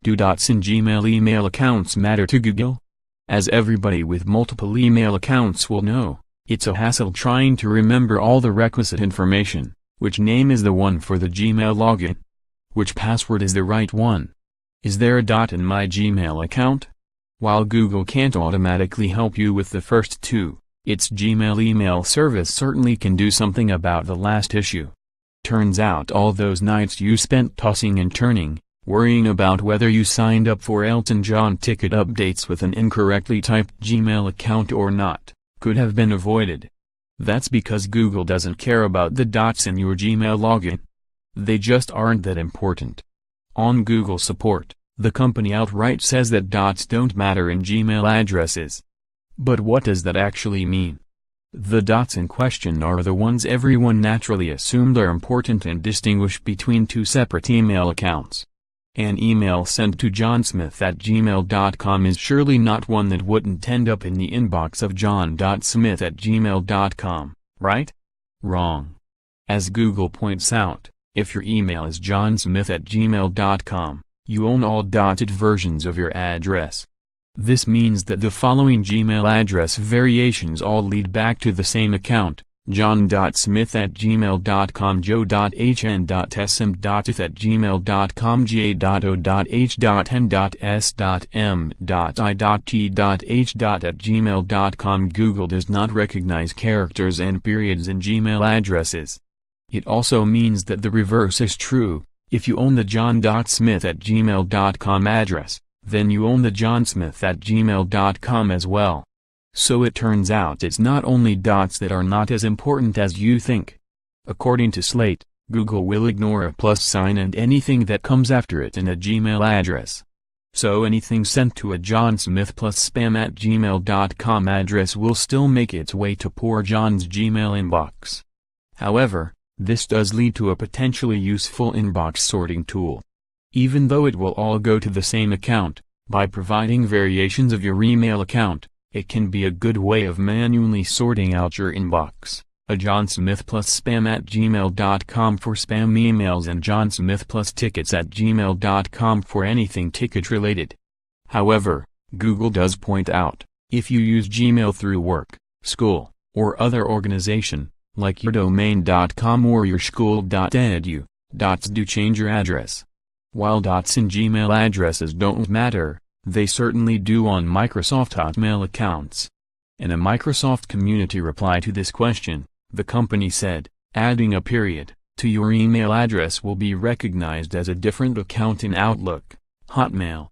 Do dots in Gmail email accounts matter to Google? As everybody with multiple email accounts will know, it's a hassle trying to remember all the requisite information. Which name is the one for the Gmail login? Which password is the right one? Is there a dot in my Gmail account? While Google can't automatically help you with the first two, its Gmail email service certainly can do something about the last issue. Turns out all those nights you spent tossing and turning, worrying about whether you signed up for Elton John ticket updates with an incorrectly typed Gmail account or not, could have been avoided. That's because Google doesn't care about the dots in your Gmail login. They just aren't that important. On Google support, the company outright says that dots don't matter in Gmail addresses. But what does that actually mean? The dots in question are the ones everyone naturally assumed are important and distinguish between two separate email accounts. An email sent to johnsmith@gmail.com is surely not one that wouldn't end up in the inbox of john.smith@gmail.com, right? Wrong. As Google points out, if your email is johnsmith@gmail.com, you own all dotted versions of your address. This means that the following Gmail address variations all lead back to the same account: john.smith@gmail.com, joe.hn.sm.ith@gmail.com, j.o.h.n.s.m.i.t.h.at Google does not recognize characters and periods in Gmail addresses. It also means that the reverse is true. If you own the john.smith@gmail.com address, then you own the johnsmith@gmail.com as well. So it turns out it's not only dots that are not as important as you think. According to Slate, Google will ignore a plus sign and anything that comes after it in a Gmail address. So anything sent to a johnsmith+spam@gmail.com address will still make its way to poor John's Gmail inbox. However, this does lead to a potentially useful inbox sorting tool. Even though it will all go to the same account, by providing variations of your email account, it can be a good way of manually sorting out your inbox. A johnsmith+spam@gmail.com for spam emails and johnsmith+tickets@gmail.com for anything ticket related. However, Google does point out, if you use Gmail through work, school, or other organization, like yourdomain.com or yourschool.edu, dots do change your address. While dots in Gmail addresses don't matter, they certainly do on Microsoft Hotmail accounts. In a Microsoft community reply to this question, the company said, adding a period to your email address will be recognized as a different account in Outlook, Hotmail,